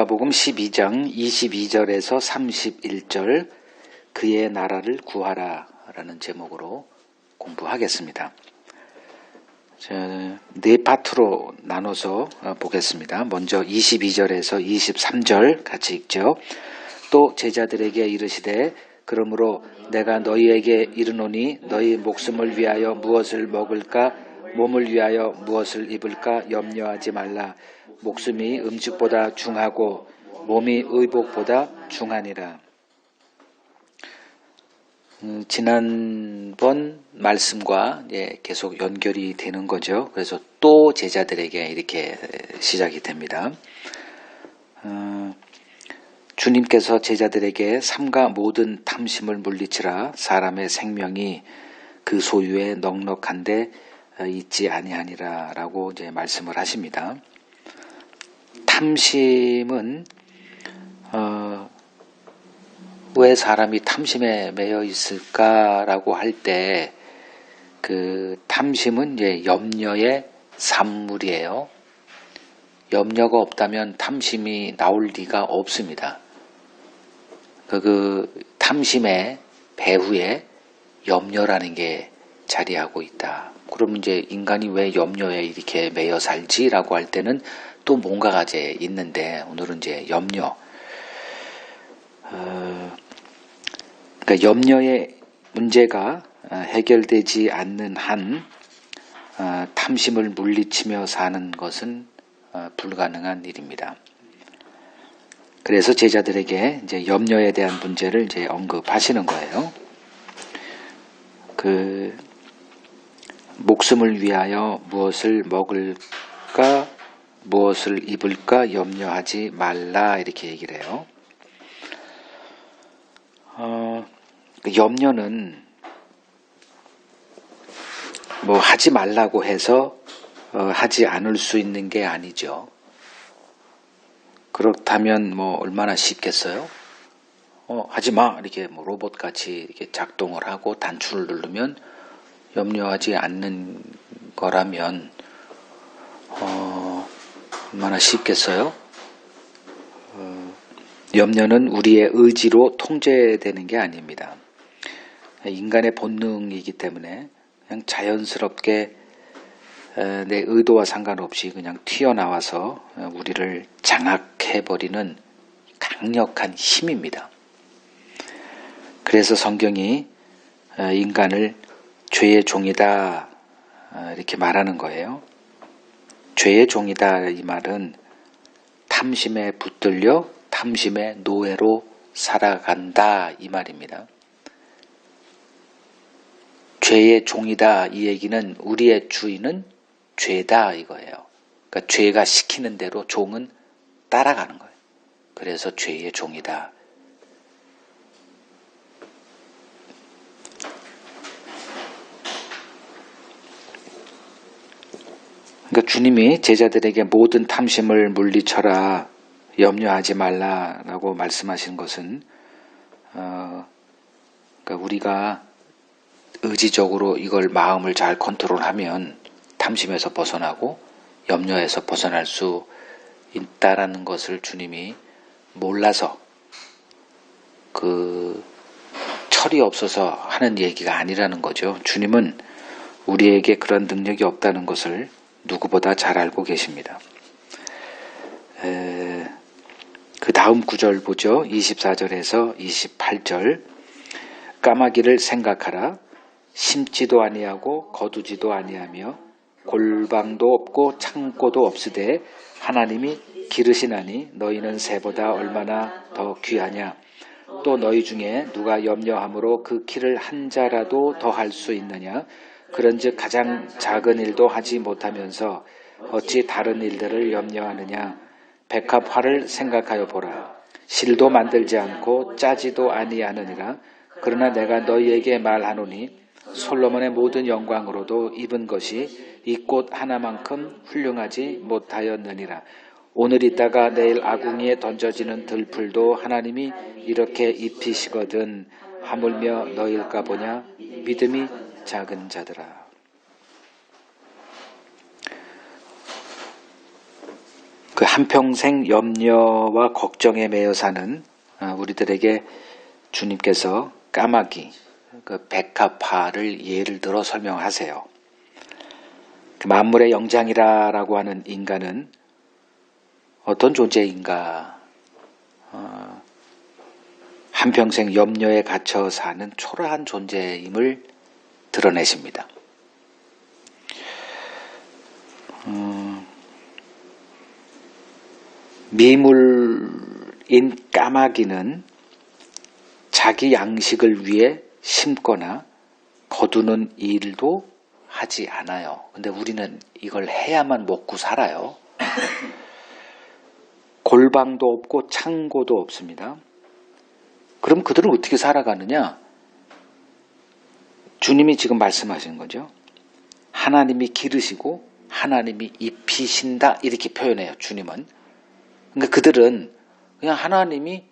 누가복음 12장 22절에서 31절 그의 나라를 구하라 라는 제목으로 공부하겠습니다. 네 파트로 나눠서 보겠습니다. 먼저 22절에서 23절 같이 읽죠. 또 제자들에게 이르시되 그러므로 내가 너희에게 이르노니 너희 목숨을 위하여 무엇을 먹을까 몸을 위하여 무엇을 입을까 염려하지 말라. 목숨이 음식보다 중하고 몸이 의복보다 중하니라. 지난번 말씀과 계속 연결이 되는 거죠. 그래서 또 제자들에게 이렇게 시작이 됩니다. 주님께서 제자들에게 삼가 모든 탐심을 물리치라. 사람의 생명이 그 소유에 넉넉한데 있지 아니하니라 라고 이제 말씀을 하십니다. 탐심은 왜 사람이 탐심에 매여 있을까라고 할 때 그 탐심은 이제 염려의 산물이에요. 염려가 없다면 탐심이 나올 리가 없습니다. 그 탐심의 배후에 염려라는 게 자리하고 있다. 그럼 이제 인간이 왜 염려에 이렇게 매여 살지라고 할 때는 또 뭔가가 이제 있는데 오늘은 이제 염려. 그러니까 염려의 문제가 해결되지 않는 한 탐심을 물리치며 사는 것은 불가능한 일입니다. 그래서 제자들에게 이제 염려에 대한 문제를 이제 언급하시는 거예요. 그 목숨을 위하여 무엇을 먹을까, 무엇을 입을까 염려하지 말라 이렇게 얘기를 해요. 염려는 뭐 하지 말라고 해서 하지 않을 수 있는 게 아니죠. 그렇다면 뭐 얼마나 쉽겠어요? 하지 마 이렇게 뭐 로봇같이 이렇게 작동을 하고 단추를 누르면 염려하지 않는 거라면 얼마나 쉽겠어요? 염려는 우리의 의지로 통제되는 게 아닙니다. 인간의 본능이기 때문에 그냥 자연스럽게 내 의도와 상관없이 그냥 튀어나와서 우리를 장악해버리는 강력한 힘입니다. 그래서 성경이 인간을 죄의 종이다 이렇게 말하는 거예요. 죄의 종이다 이 말은 탐심에 붙들려 탐심의 노예로 살아간다 이 말입니다. 죄의 종이다 이 얘기는 우리의 주인은 죄다 이거예요. 그러니까 죄가 시키는 대로 종은 따라가는 거예요. 그래서 죄의 종이다. 그러니까 주님이 제자들에게 모든 탐심을 물리쳐라, 염려하지 말라라고 말씀하신 것은 그러니까 우리가 의지적으로 이걸 마음을 잘 컨트롤하면 탐심에서 벗어나고 염려에서 벗어날 수 있다라는 것을 주님이 몰라서 그 철이 없어서 하는 얘기가 아니라는 거죠. 주님은 우리에게 그런 능력이 없다는 것을 누구보다 잘 알고 계십니다. 그 다음 구절 보죠. 24절에서 28절 까마귀를 생각하라. 심지도 아니하고 거두지도 아니하며 골방도 없고 창고도 없으되 하나님이 기르시나니 너희는 새보다 얼마나 더 귀하냐. 또 너희 중에 누가 염려함으로 그 키를 한 자라도 더 할 수 있느냐. 그런즉 가장 작은 일도 하지 못하면서 어찌 다른 일들을 염려하느냐. 백합화를 생각하여 보라. 실도 만들지 않고 짜지도 아니하느니라. 그러나 내가 너희에게 말하노니 솔로몬의 모든 영광으로도 입은 것이 이 꽃 하나만큼 훌륭하지 못하였느니라. 오늘 있다가 내일 아궁이에 던져지는 들풀도 하나님이 이렇게 입히시거든 하물며 너희일까 보냐. 믿음이 작은 자들아. 그 한평생 염려와 걱정에 매여 사는 우리들에게 주님께서 까마귀, 그 백합화를 예를 들어 설명하세요. 그 만물의 영장이라고 하는 인간은 어떤 존재인가? 한평생 염려에 갇혀 사는 초라한 존재임을 드러내십니다. 미물인 까마귀는 자기 양식을 위해 심거나 거두는 일도 하지 않아요. 근데 우리는 이걸 해야만 먹고 살아요. 골방도 없고 창고도 없습니다. 그럼 그들은 어떻게 살아가느냐? 주님이 지금 말씀하시는 거죠. 하나님이 기르시고 하나님이 입히신다 이렇게 표현해요. 주님은. 그러니까 그들은 그냥 하나님이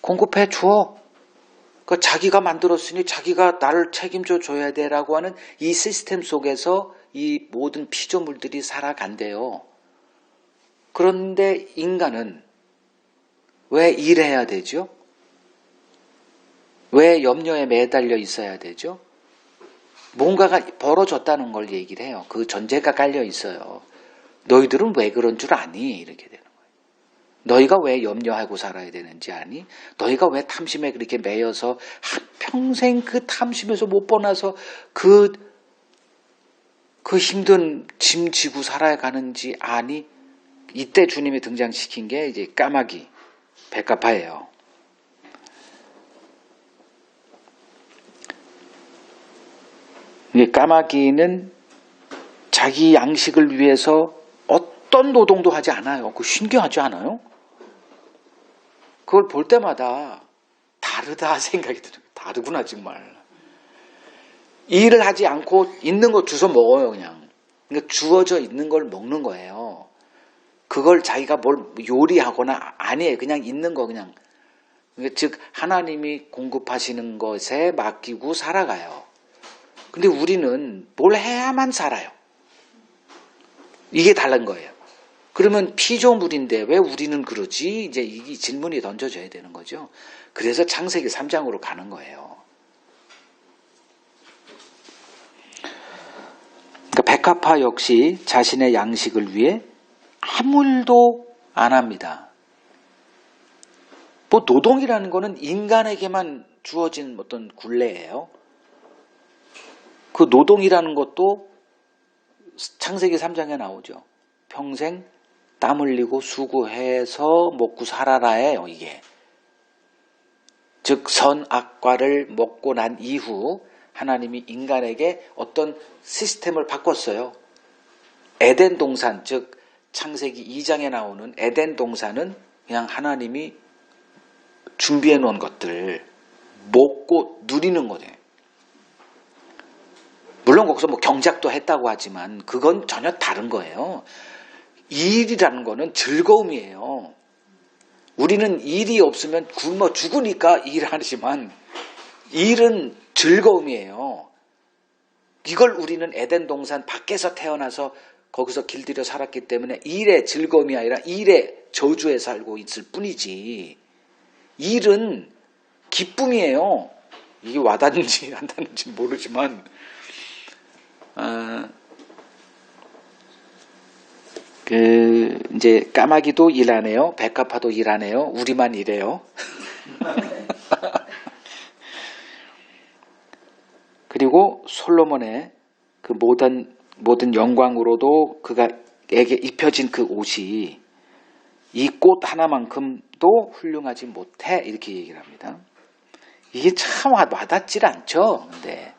공급해 주어. 그러니까 자기가 만들었으니 자기가 나를 책임져 줘야 돼라고 하는 이 시스템 속에서 이 모든 피조물들이 살아간대요. 그런데 인간은 왜 일해야 되죠? 왜 염려에 매달려 있어야 되죠? 뭔가가 벌어졌다는 걸 얘기를 해요. 그 전제가 깔려 있어요. 너희들은 왜 그런 줄 아니? 이렇게 되는 거예요. 너희가 왜 염려하고 살아야 되는지 아니? 너희가 왜 탐심에 그렇게 매여서 한평생 그 탐심에서 못 벗어나서 그 힘든 짐 지고 살아가는지 아니? 이때 주님이 등장시킨 게 이제 까마귀, 백합화예요. 까마귀는 자기 양식을 위해서 어떤 노동도 하지 않아요. 그거 신기하지 않아요? 그걸 볼 때마다 다르다 생각이 들어요. 다르구나 정말. 일을 하지 않고 있는 거 주워 먹어요 그냥. 그러니까 주어져 있는 걸 먹는 거예요. 그걸 자기가 뭘 요리하거나 아니에요. 그냥 있는 거 그냥. 그러니까 즉 하나님이 공급하시는 것에 맡기고 살아가요. 근데 우리는 뭘 해야만 살아요. 이게 다른 거예요. 그러면 피조물인데 왜 우리는 그러지? 이제 이 질문이 던져져야 되는 거죠. 그래서 창세기 3장으로 가는 거예요. 그러니까 백합화 역시 자신의 양식을 위해 아무 일도 안 합니다. 뭐 노동이라는 거는 인간에게만 주어진 어떤 굴레예요. 그 노동이라는 것도 창세기 3장에 나오죠. 평생 땀 흘리고 수고해서 먹고 살아라예요. 이게. 즉 선악과를 먹고 난 이후 하나님이 인간에게 어떤 시스템을 바꿨어요. 에덴 동산, 즉 창세기 2장에 나오는 에덴 동산은 그냥 하나님이 준비해 놓은 것들 먹고 누리는 거예요. 물론 거기서 뭐 경작도 했다고 하지만 그건 전혀 다른 거예요. 일이라는 거는 즐거움이에요. 우리는 일이 없으면 굶어 죽으니까 일하지만 일은 즐거움이에요. 이걸 우리는 에덴 동산 밖에서 태어나서 거기서 길들여 살았기 때문에 일의 즐거움이 아니라 일의 저주에 살고 있을 뿐이지. 일은 기쁨이에요. 이게 와닿는지 안 닿는지 모르지만 이제 까마귀도 일하네요. 백합화도 일하네요. 우리만 일해요. 그리고 솔로몬의 그 모든 영광으로도 그가에게 입혀진 그 옷이 이 꽃 하나만큼도 훌륭하지 못해 이렇게 얘기를 합니다. 이게 참 와닿질 않죠. 근데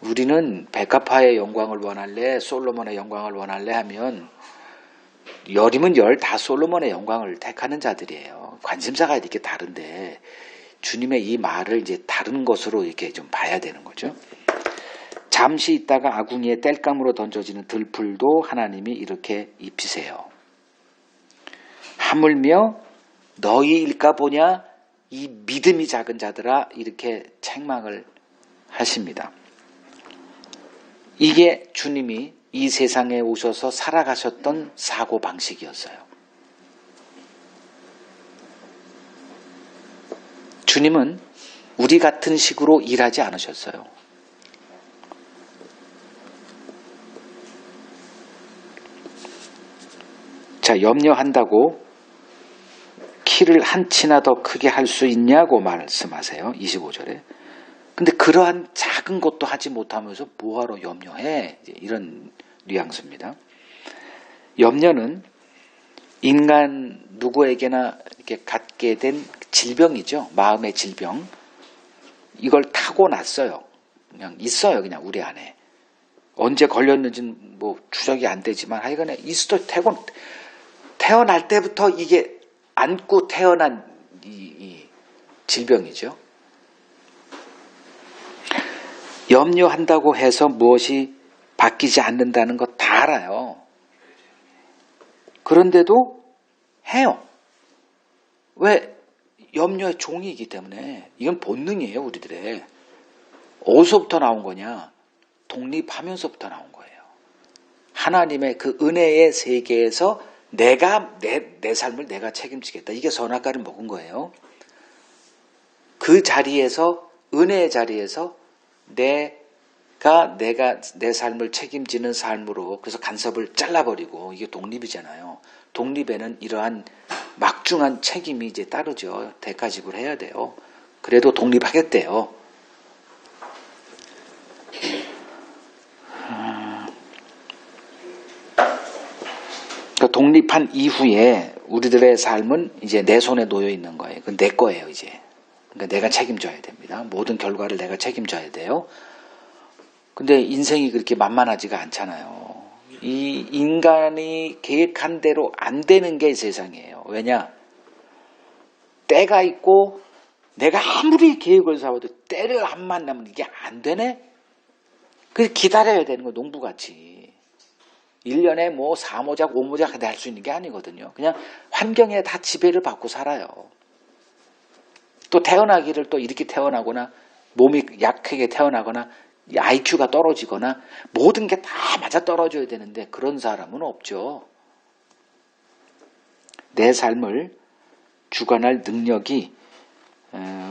우리는 백합화의 영광을 원할래, 솔로몬의 영광을 원할래 하면 열이면 열 다 솔로몬의 영광을 택하는 자들이에요. 관심사가 이렇게 다른데 주님의 이 말을 이제 다른 것으로 이렇게 좀 봐야 되는 거죠. 잠시 있다가 아궁이에 땔감으로 던져지는 들풀도 하나님이 이렇게 입히세요. 하물며 너희일까 보냐 이 믿음이 작은 자들아 이렇게 책망을 하십니다. 이게 주님이 이 세상에 오셔서 살아가셨던 사고방식이었어요. 주님은 우리 같은 식으로 일하지 않으셨어요. 자, 염려한다고 키를 한 치나 더 크게 할 수 있냐고 말씀하세요. 25절에. 근데 그러한 작은 것도 하지 못하면서 뭐하러 염려해? 이런 뉘앙스입니다. 염려는 인간 누구에게나 이렇게 갖게 된 질병이죠. 마음의 질병. 이걸 타고났어요. 그냥 있어요. 그냥 우리 안에. 언제 걸렸는지는 뭐 추적이 안 되지만 하여간에 있어. 태어날 때부터 이게 안고 태어난 이 질병이죠. 염려한다고 해서 무엇이 바뀌지 않는다는 거 다 알아요. 그런데도 해요. 왜? 염려의 종이기 때문에. 이건 본능이에요, 우리들의. 어디서부터 나온 거냐? 독립하면서부터 나온 거예요. 하나님의 그 은혜의 세계에서 내가 내 삶을 내가 책임지겠다. 이게 선악과를 먹은 거예요. 그 자리에서, 은혜의 자리에서 내가 내 삶을 책임지는 삶으로, 그래서 간섭을 잘라버리고, 이게 독립이잖아요. 독립에는 이러한 막중한 책임이 이제 따르죠. 대가 지불해야 돼요. 그래도 독립하겠대요. 그러니까 독립한 이후에 우리들의 삶은 이제 내 손에 놓여 있는 거예요. 그건 내 거예요, 이제. 그러니까 내가 책임져야 됩니다. 모든 결과를 내가 책임져야 돼요. 근데 인생이 그렇게 만만하지가 않잖아요. 이 인간이 계획한 대로 안 되는 게 세상이에요. 왜냐? 때가 있고 내가 아무리 계획을 세워도 때를 안 만나면 이게 안 되네? 그래서 기다려야 되는 거, 농부같이. 1년에 뭐 4모작, 5모작 할 수 있는 게 아니거든요. 그냥 환경에 다 지배를 받고 살아요. 또 태어나기를 또 이렇게 태어나거나 몸이 약하게 태어나거나 IQ가 떨어지거나 모든 게 다 맞아 떨어져야 되는데 그런 사람은 없죠. 내 삶을 주관할 능력이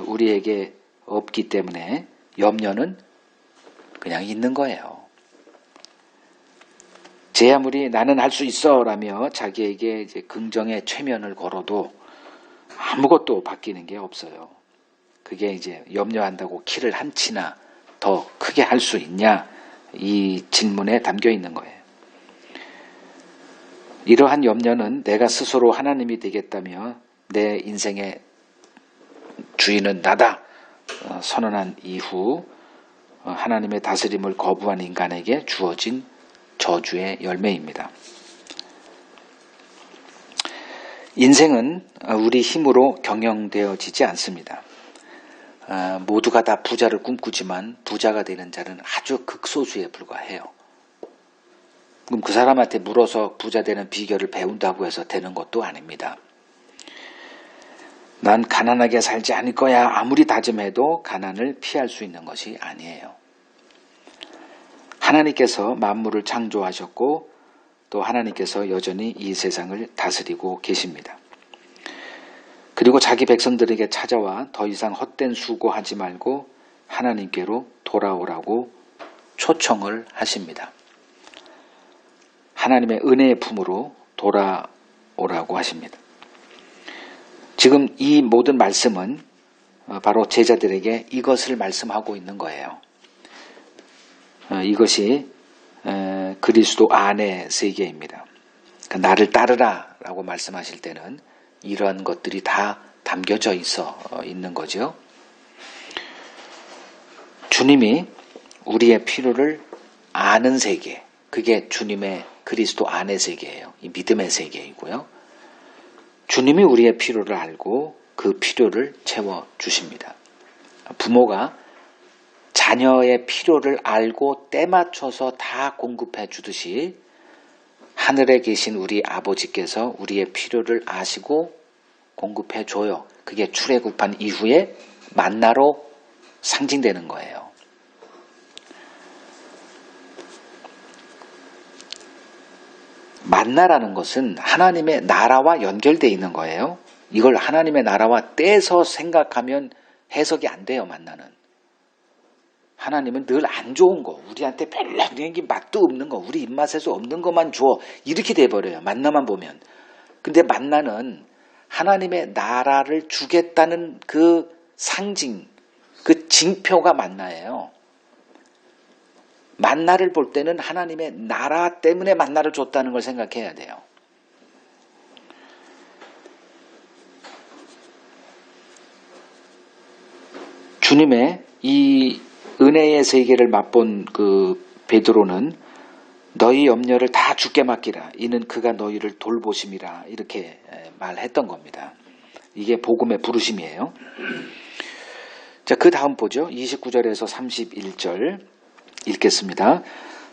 우리에게 없기 때문에 염려는 그냥 있는 거예요. 제 아무리 나는 할 수 있어 라며 자기에게 이제 긍정의 최면을 걸어도 아무것도 바뀌는 게 없어요. 그게 이제 염려한다고 키를 한 치나 더 크게 할 수 있냐? 이 질문에 담겨 있는 거예요. 이러한 염려는 내가 스스로 하나님이 되겠다며 내 인생의 주인은 나다 선언한 이후 하나님의 다스림을 거부한 인간에게 주어진 저주의 열매입니다. 인생은 우리 힘으로 경영되어지지 않습니다. 모두가 다 부자를 꿈꾸지만 부자가 되는 자는 아주 극소수에 불과해요. 그럼 그 사람한테 물어서 부자 되는 비결을 배운다고 해서 되는 것도 아닙니다. 난 가난하게 살지 않을 거야 아무리 다짐해도 가난을 피할 수 있는 것이 아니에요. 하나님께서 만물을 창조하셨고 또 하나님께서 여전히 이 세상을 다스리고 계십니다. 그리고 자기 백성들에게 찾아와 더 이상 헛된 수고하지 말고 하나님께로 돌아오라고 초청을 하십니다. 하나님의 은혜의 품으로 돌아오라고 하십니다. 지금 이 모든 말씀은 바로 제자들에게 이것을 말씀하고 있는 거예요. 이것이 그리스도 안의 세계입니다. 그러니까 나를 따르라 라고 말씀하실 때는 이런 것들이 다 담겨져 있는 거죠. 주님이 우리의 필요를 아는 세계, 그게 주님의 그리스도 안의 세계예요. 이 믿음의 세계이고요. 주님이 우리의 필요를 알고 그 필요를 채워주십니다. 부모가 자녀의 필요를 알고 때 맞춰서 다 공급해 주듯이 하늘에 계신 우리 아버지께서 우리의 필요를 아시고 공급해 줘요. 그게 출애굽한 이후에 만나로 상징되는 거예요. 만나라는 것은 하나님의 나라와 연결되어 있는 거예요. 이걸 하나님의 나라와 떼서 생각하면 해석이 안 돼요, 만나는. 하나님은 늘 안 좋은 거, 우리한테 별로 맛도 없는 거, 우리 입맛에서 없는 것만 줘. 이렇게 돼버려요, 만나만 보면. 근데 만나는 하나님의 나라를 주겠다는 그 상징, 그 징표가 만나예요. 만나를 볼 때는 하나님의 나라 때문에 만나를 줬다는 걸 생각해야 돼요. 주님의 이 은혜의 세계를 맛본 그 베드로는 너희 염려를 다 주께 맡기라. 이는 그가 너희를 돌보심이라. 이렇게 말했던 겁니다. 이게 복음의 부르심이에요. 자, 그 다음 보죠. 29절에서 31절 읽겠습니다.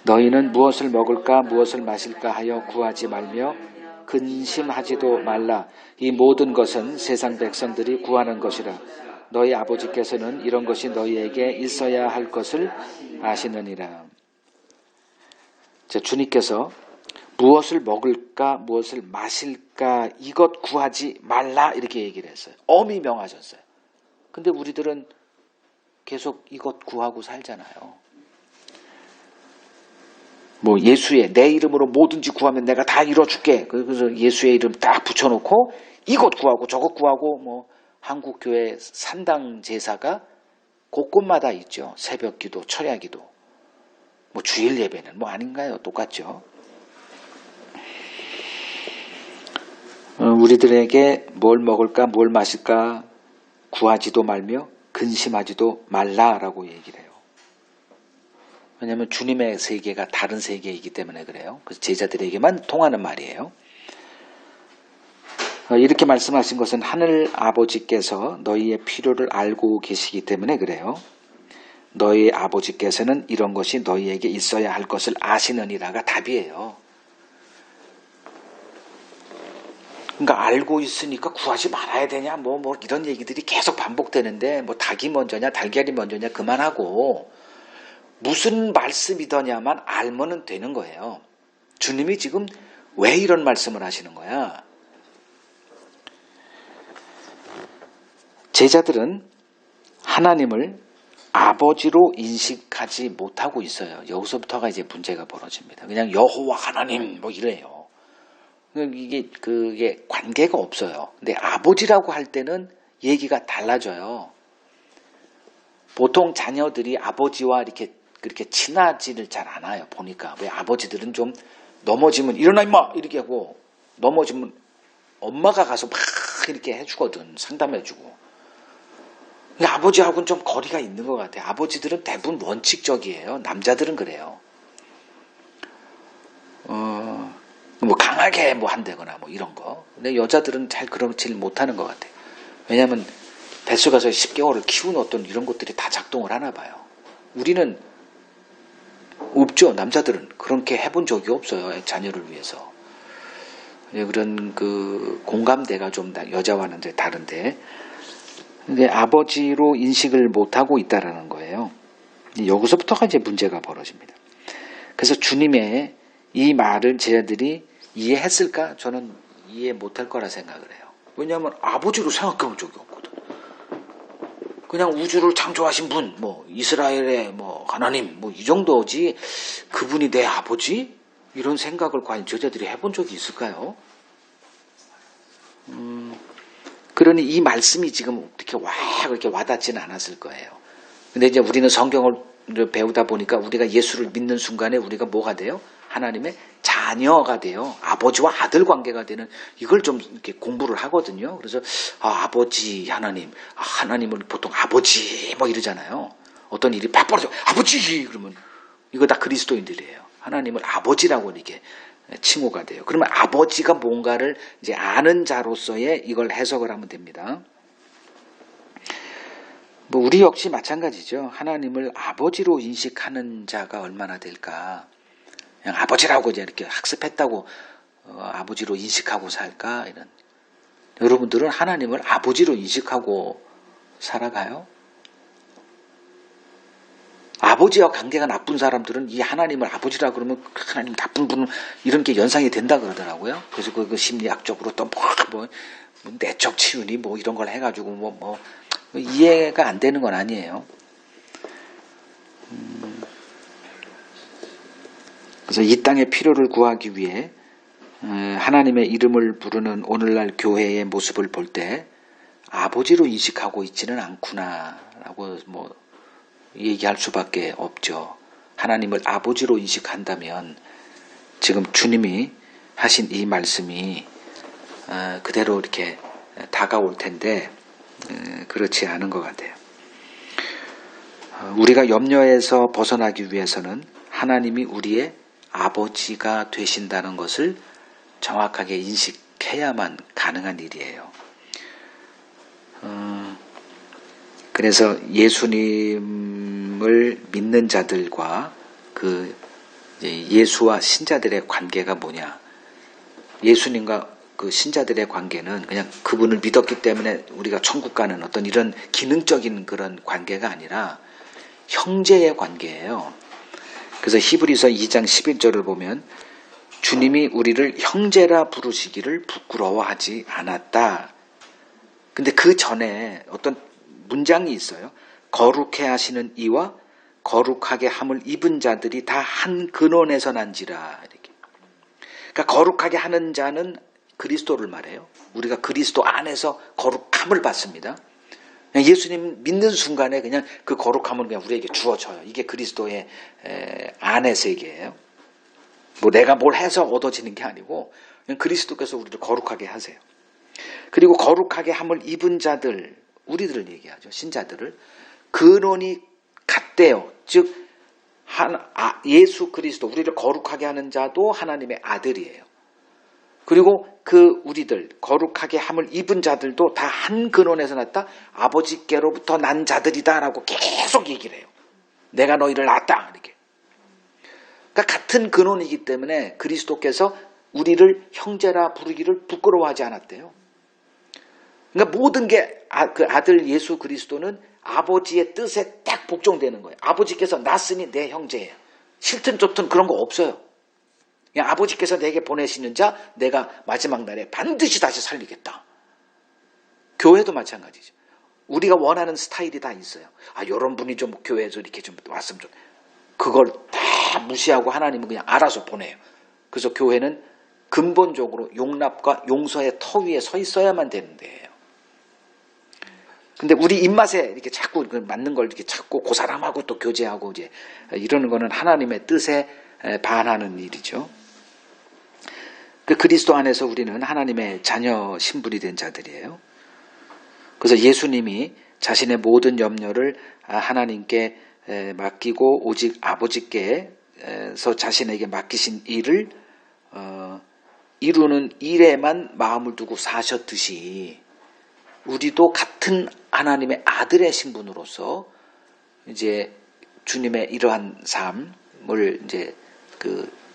너희는 무엇을 먹을까 무엇을 마실까 하여 구하지 말며 근심하지도 말라. 이 모든 것은 세상 백성들이 구하는 것이라. 너희 아버지께서는 이런 것이 너희에게 있어야 할 것을 아시느니라. 자, 주님께서 무엇을 먹을까 무엇을 마실까 이것 구하지 말라 이렇게 얘기를 했어요. 엄히 명하셨어요. 근데 우리들은 계속 이것 구하고 살잖아요. 뭐 예수의 내 이름으로 뭐든지 구하면 내가 다 이뤄줄게. 그래서 예수의 이름 딱 붙여놓고 이것 구하고 저것 구하고 뭐 한국교회 산당 제사가 곳곳마다 있죠. 새벽기도, 철야기도. 뭐 주일 예배는 뭐 아닌가요? 똑같죠. 우리들에게 뭘 먹을까 뭘 마실까 구하지도 말며 근심하지도 말라라고 얘기를 해요. 왜냐하면 주님의 세계가 다른 세계이기 때문에 그래요. 그래서 제자들에게만 통하는 말이에요. 이렇게 말씀하신 것은 하늘 아버지께서 너희의 필요를 알고 계시기 때문에 그래요. 너희 아버지께서는 이런 것이 너희에게 있어야 할 것을 아시느니라가 답이에요. 그러니까 알고 있으니까 구하지 말아야 되냐 뭐 이런 얘기들이 계속 반복되는데 뭐 닭이 먼저냐 달걀이 먼저냐 그만하고 무슨 말씀이더냐만 알면은 되는 거예요. 주님이 지금 왜 이런 말씀을 하시는 거야? 제자들은 하나님을 아버지로 인식하지 못하고 있어요. 여기서부터가 이제 문제가 벌어집니다. 그냥 여호와 하나님 뭐 이래요. 그게 관계가 없어요. 근데 아버지라고 할 때는 얘기가 달라져요. 보통 자녀들이 아버지와 그렇게 친하지를 잘 않아요. 보니까 왜 아버지들은 좀 넘어지면 일어나 임마 이렇게 하고 넘어지면 엄마가 가서 막 이렇게 해주거든. 상담해주고. 아버지하고는 좀 거리가 있는 것 같아요. 아버지들은 대부분 원칙적이에요. 남자들은 그래요. 뭐 강하게 뭐 한다거나 뭐 이런 거. 근데 여자들은 잘 그렇지 못하는 것 같아요. 왜냐하면 뱃속에서 10개월을 키운 어떤 이런 것들이 다 작동을 하나 봐요. 우리는 없죠. 남자들은 그렇게 해본 적이 없어요. 자녀를 위해서. 그런 그 공감대가 좀 여자와는 다른데. 근데 아버지로 인식을 못하고 있다라는 거예요. 여기서부터가 이제 문제가 벌어집니다. 그래서 주님의 이 말을 제자들이 이해했을까? 저는 이해 못할 거라 생각을 해요. 왜냐하면 아버지로 생각해 본 적이 없거든. 그냥 우주를 창조하신 분, 뭐 이스라엘의 뭐 하나님, 뭐 이 정도지 그분이 내 아버지? 이런 생각을 과연 제자들이 해본 적이 있을까요? 그러니 이 말씀이 지금 그렇게 와닿지는 않았을 거예요. 근데 이제 우리는 성경을 배우다 보니까 우리가 예수를 믿는 순간에 우리가 뭐가 돼요? 하나님의 자녀가 돼요. 아버지와 아들 관계가 되는 이걸 좀 이렇게 공부를 하거든요. 그래서 아버지 하나님, 하나님은 보통 아버지 뭐 이러잖아요. 어떤 일이 팍 벌어져 아버지 그러면 이거 다 그리스도인들이에요. 하나님을 아버지라고 이렇게 칭호가 돼요. 그러면 아버지가 뭔가를 이제 아는 자로서의 이걸 해석을 하면 됩니다. 뭐 우리 역시 마찬가지죠. 하나님을 아버지로 인식하는 자가 얼마나 될까? 그냥 아버지라고 이제 이렇게 학습했다고 아버지로 인식하고 살까? 이런. 여러분들은 하나님을 아버지로 인식하고 살아가요? 아버지와 관계가 나쁜 사람들은 이 하나님을 아버지라 그러면 하나님 나쁜 분 이런 게 연상이 된다 그러더라고요. 그래서 그 심리학적으로 또 뭐 내적 치유니 뭐 이런 걸 해가지고 뭐 이해가 안 되는 건 아니에요. 그래서 이 땅의 필요를 구하기 위해 하나님의 이름을 부르는 오늘날 교회의 모습을 볼 때 아버지로 인식하고 있지는 않구나라고 얘기할 수밖에 없죠. 하나님을 아버지로 인식한다면 지금 주님이 하신 이 말씀이 그대로 이렇게 다가올 텐데 그렇지 않은 것 같아요. 우리가 염려에서 벗어나기 위해서는 하나님이 우리의 아버지가 되신다는 것을 정확하게 인식해야만 가능한 일이에요. 그래서 예수님을 믿는 자들과 예수와 신자들의 관계가 뭐냐? 예수님과 그 신자들의 관계는 그냥 그분을 믿었기 때문에 우리가 천국 가는 어떤 이런 기능적인 그런 관계가 아니라 형제의 관계예요. 그래서 히브리서 2장 11절을 보면 주님이 우리를 형제라 부르시기를 부끄러워하지 않았다. 근데 그 전에 어떤 문장이 있어요. 거룩해 하시는 이와 거룩하게 함을 입은 자들이 다 한 근원에서 난지라. 이렇게. 그러니까 거룩하게 하는 자는 그리스도를 말해요. 우리가 그리스도 안에서 거룩함을 받습니다. 예수님 믿는 순간에 그냥 그 거룩함은 그냥 우리에게 주어져요. 이게 그리스도의 안에서 얘기예요. 내가 뭘 해서 얻어지는 게 아니고 그냥 그리스도께서 우리를 거룩하게 하세요. 그리고 거룩하게 함을 입은 자들, 우리들을 얘기하죠. 신자들을. 근원이 같대요. 즉 예수 그리스도, 우리를 거룩하게 하는 자도 하나님의 아들이에요. 그리고 그 우리들, 거룩하게 함을 입은 자들도 다 한 근원에서 났다. 아버지께로부터 난 자들이다 라고 계속 얘기를 해요. 내가 너희를 낳았다. 이렇게. 그러니까 같은 근원이기 때문에 그리스도께서 우리를 형제라 부르기를 부끄러워하지 않았대요. 그러니까 모든 게 그 아들 예수 그리스도는 아버지의 뜻에 딱 복종되는 거예요. 아버지께서 낳았으니 내 형제예요. 싫든 좋든 그런 거 없어요. 그냥 아버지께서 내게 보내시는 자 내가 마지막 날에 반드시 다시 살리겠다. 교회도 마찬가지죠. 우리가 원하는 스타일이 다 있어요. 이런 분이 좀 교회에서 이렇게 좀 왔으면 좀 그걸 다 무시하고 하나님은 그냥 알아서 보내요. 그래서 교회는 근본적으로 용납과 용서의 터 위에 서 있어야만 되는데요. 근데 우리 입맛에 이렇게 자꾸 맞는 걸 이렇게 찾고 그 사람하고 또 교제하고 이제 이러는 거는 하나님의 뜻에 반하는 일이죠. 그 그리스도 안에서 우리는 하나님의 자녀 신분이 된 자들이에요. 그래서 예수님이 자신의 모든 염려를 하나님께 맡기고 오직 아버지께서 자신에게 맡기신 일을 이루는 일에만 마음을 두고 사셨듯이 우리도 같은 하나님의 아들의 신분으로서 이제 주님의 이러한 삶을 이제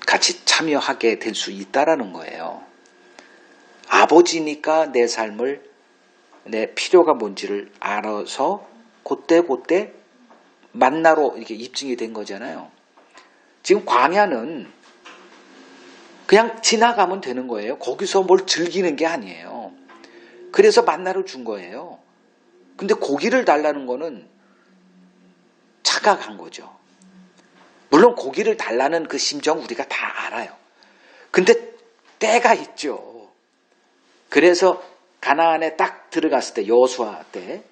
같이 참여하게 될 수 있다라는 거예요. 아버지니까 내 삶을 내 필요가 뭔지를 알아서 그때 만나러 이렇게 입증이 된 거잖아요. 지금 광야는 그냥 지나가면 되는 거예요. 거기서 뭘 즐기는 게 아니에요. 그래서 만나러 준 거예요. 근데 고기를 달라는 거는 착각한 거죠. 물론 고기를 달라는 그 심정 우리가 다 알아요. 근데 때가 있죠. 그래서 가나안에 딱 들어갔을 때 여호수아 때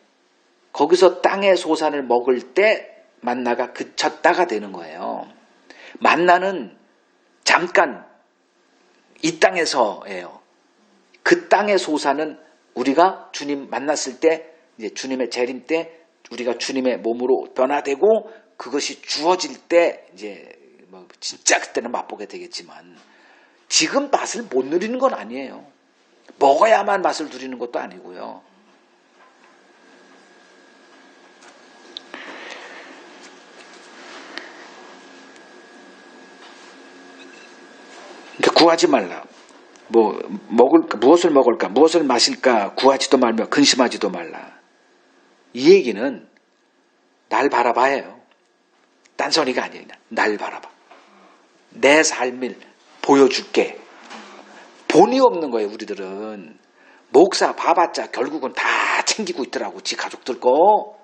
거기서 땅의 소산을 먹을 때 만나가 그쳤다가 되는 거예요. 만나는 잠깐 이 땅에서예요. 그 땅의 소산은 우리가 주님 만났을 때 이제 주님의 재림 때 우리가 주님의 몸으로 변화되고 그것이 주어질 때 이제 진짜 그때는 맛보게 되겠지만 지금 맛을 못 누리는 건 아니에요. 먹어야만 맛을 누리는 것도 아니고요. 그러니까 구하지 말라. 무엇을 먹을까, 무엇을 마실까 구하지도 말며 근심하지도 말라. 이 얘기는 날 바라봐요. 딴소리가 아니에요. 날 바라봐. 내 삶을 보여줄게. 본이 없는 거예요, 우리들은. 목사 봐봤자 결국은 다 챙기고 있더라고, 지 가족들 거.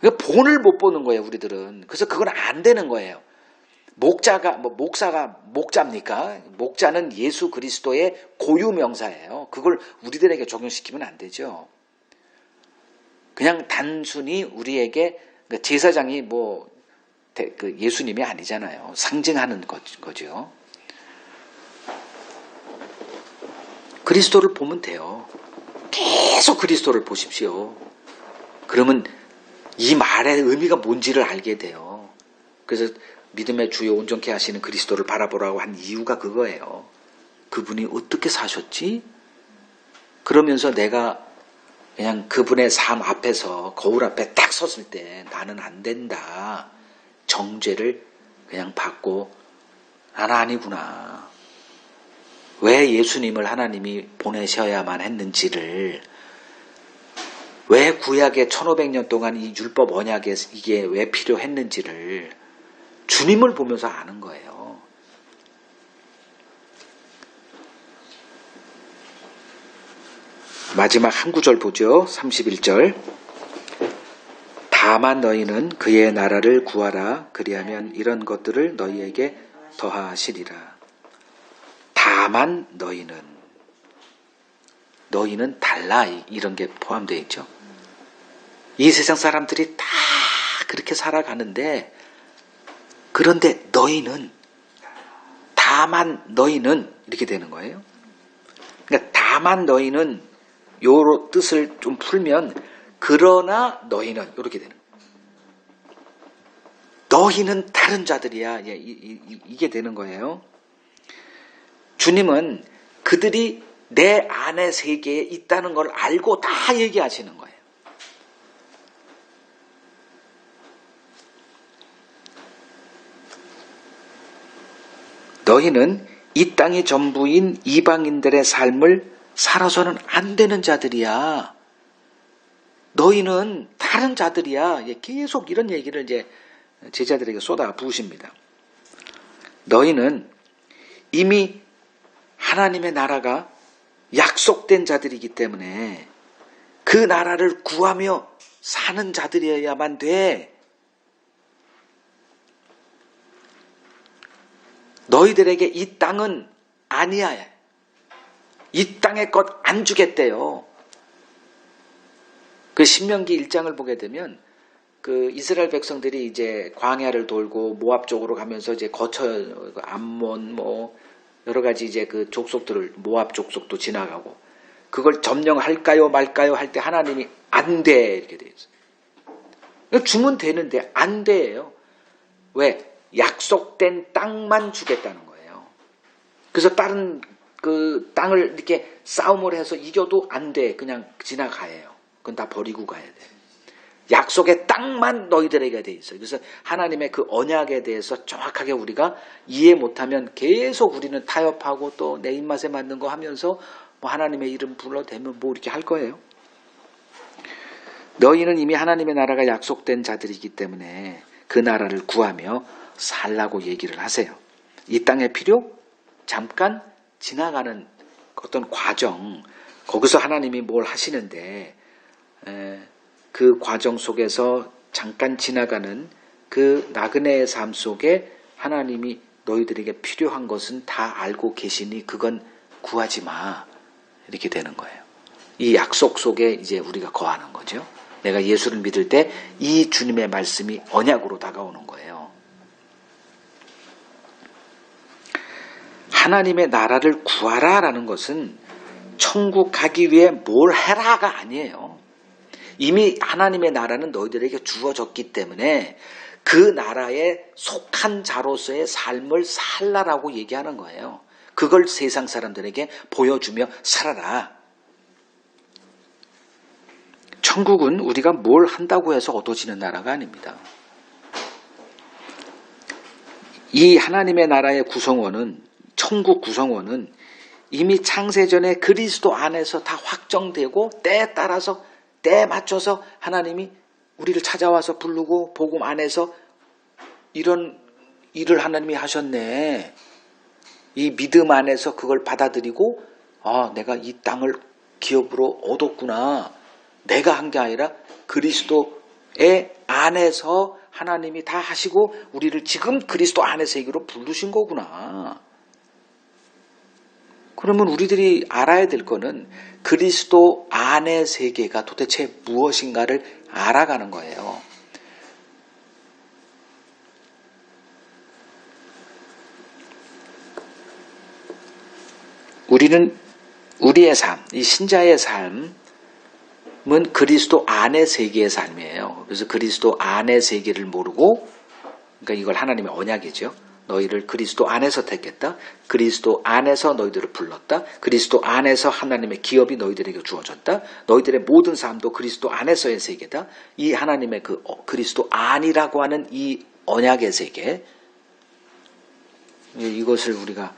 본을 못 보는 거예요, 우리들은. 그래서 그건 안 되는 거예요. 목사가 목자입니까? 목자는 예수 그리스도의 고유 명사예요. 그걸 우리들에게 적용시키면 안 되죠. 그냥 단순히 우리에게 제사장이 예수님이 아니잖아요. 상징하는 거죠. 그리스도를 보면 돼요. 계속 그리스도를 보십시오. 그러면 이 말의 의미가 뭔지를 알게 돼요. 그래서 믿음의 주요 온전케 하시는 그리스도를 바라보라고 한 이유가 그거예요. 그분이 어떻게 사셨지? 그러면서 내가 그냥 그분의 삶 앞에서 거울 앞에 딱 섰을 때 나는 안 된다. 정죄를 그냥 받고 나는 아니구나. 왜 예수님을 하나님이 보내셔야만 했는지를, 왜 구약의 1500년 동안 이 율법 언약에 이게 왜 필요했는지를 주님을 보면서 아는 거예요. 마지막 한 구절 보죠. 31절. 다만 너희는 그의 나라를 구하라. 그리하면 이런 것들을 너희에게 더하시리라. 다만 너희는 달라, 이런 게 포함되어 있죠. 이 세상 사람들이 다 그렇게 살아가는데, 그런데 다만 너희는 이렇게 되는 거예요. 그러니까 다만 너희는 요 뜻을 좀 풀면 그러나 너희는 이렇게 되는 거예요. 너희는 다른 자들이야. 이게 되는 거예요. 주님은 그들이 내 안의 세계에 있다는 걸 알고 다 얘기하시는 거예요. 너희는 이 땅이 전부인 이방인들의 삶을 살아서는 안 되는 자들이야. 너희는 다른 자들이야. 계속 이런 얘기를 이제 제자들에게 쏟아 부으십니다. 너희는 이미 하나님의 나라가 약속된 자들이기 때문에 그 나라를 구하며 사는 자들이어야만 돼. 너희들에게 이 땅은 아니야. 이 땅의 것 안 주겠대요. 그 신명기 1장을 보게 되면 그 이스라엘 백성들이 이제 광야를 돌고 모압 쪽으로 가면서 이제 암몬 여러 가지 이제 그 족속들을, 모압 족속도 지나가고, 그걸 점령할까요 말까요 할 때 하나님이 안 돼, 이렇게 돼 있어요. 주면 되는데 안 돼요. 왜? 약속된 땅만 주겠다는 거예요. 그래서 다른 그 땅을 이렇게 싸움을 해서 이겨도 안 돼. 그냥 지나가요. 그건 다 버리고 가야 돼. 약속의 땅만 너희들에게 돼 있어요. 그래서 하나님의 그 언약에 대해서 정확하게 우리가 이해 못하면 계속 우리는 타협하고 또 내 입맛에 맞는 거 하면서 하나님의 이름 불러대면 이렇게 할 거예요. 너희는 이미 하나님의 나라가 약속된 자들이기 때문에 그 나라를 구하며 살라고 얘기를 하세요. 이 땅의 필요? 잠깐 지나가는 어떤 과정, 거기서 하나님이 뭘 하시는데 그 과정 속에서 잠깐 지나가는 그 나그네의 삶 속에 하나님이 너희들에게 필요한 것은 다 알고 계시니 그건 구하지 마. 이렇게 되는 거예요. 이 약속 속에 이제 우리가 거하는 거죠. 내가 예수를 믿을 때 이 주님의 말씀이 언약으로 다가오는 거예요. 하나님의 나라를 구하라라는 것은 천국 가기 위해 뭘 해라가 아니에요. 이미 하나님의 나라는 너희들에게 주어졌기 때문에 그 나라에 속한 자로서의 삶을 살라라고 얘기하는 거예요. 그걸 세상 사람들에게 보여주며 살아라. 천국은 우리가 뭘 한다고 해서 얻어지는 나라가 아닙니다. 이 하나님의 나라의 구성원은, 천국 구성원은 이미 창세전에 그리스도 안에서 다 확정되고 때에 따라서 때에 맞춰서 하나님이 우리를 찾아와서 부르고 복음 안에서 이런 일을 하나님이 하셨네. 이 믿음 안에서 그걸 받아들이고 아, 내가 이 땅을 기업으로 얻었구나. 내가 한 게 아니라 그리스도의 안에서 하나님이 다 하시고 우리를 지금 그리스도 안의 세계로 부르신 거구나. 그러면 우리들이 알아야 될 거는 그리스도 안의 세계가 도대체 무엇인가를 알아가는 거예요. 우리는 우리의 삶, 이 신자의 삶은 그리스도 안의 세계의 삶이에요. 그래서 그리스도 안의 세계를 모르고, 그러니까 이걸 하나님의 언약이죠. 너희를 그리스도 안에서 택했다. 그리스도 안에서 너희들을 불렀다. 그리스도 안에서 하나님의 기업이 너희들에게 주어졌다. 너희들의 모든 삶도 그리스도 안에서의 세계다. 이 하나님의 그리스도 안이라고 하는 이 언약의 세계, 이것을 우리가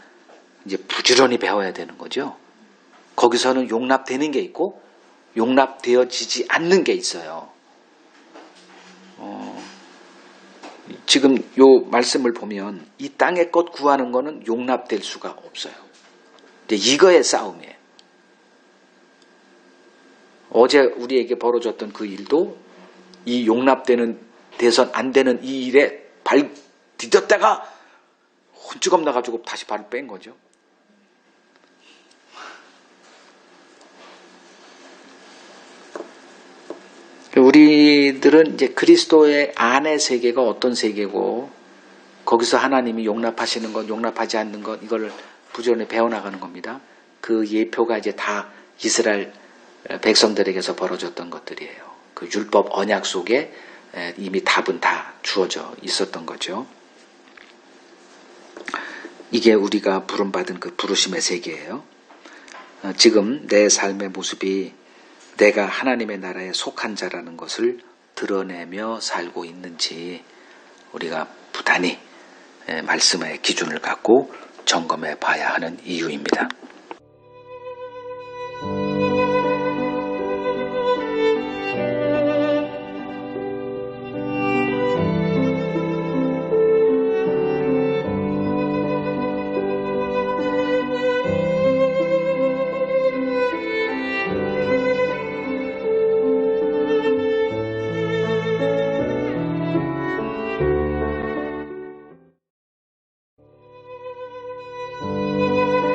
이제 부지런히 배워야 되는 거죠. 거기서는 용납되는 게 있고 용납되어지지 않는 게 있어요. 지금 요 말씀을 보면 이 땅의 것 구하는 거는 용납될 수가 없어요. 이거의 싸움이에요. 어제 우리에게 벌어졌던 그 일도 이 용납되는 돼선 안 되는 이 일에 발 디뎠다가 혼쭐겁 나가지고 다시 발을 뺀 거죠. 우리들은 이제 그리스도의 안의 세계가 어떤 세계고 거기서 하나님이 용납하시는 것, 용납하지 않는 것, 이걸 부지런히 배워나가는 겁니다. 그 예표가 이제 다 이스라엘 백성들에게서 벌어졌던 것들이에요. 그 율법 언약 속에 이미 답은 다 주어져 있었던 거죠. 이게 우리가 부름받은 그 부르심의 세계예요. 지금 내 삶의 모습이 내가 하나님의 나라에 속한 자라는 것을 드러내며 살고 있는지 우리가 부단히 말씀의 기준을 갖고 점검해 봐야 하는 이유입니다.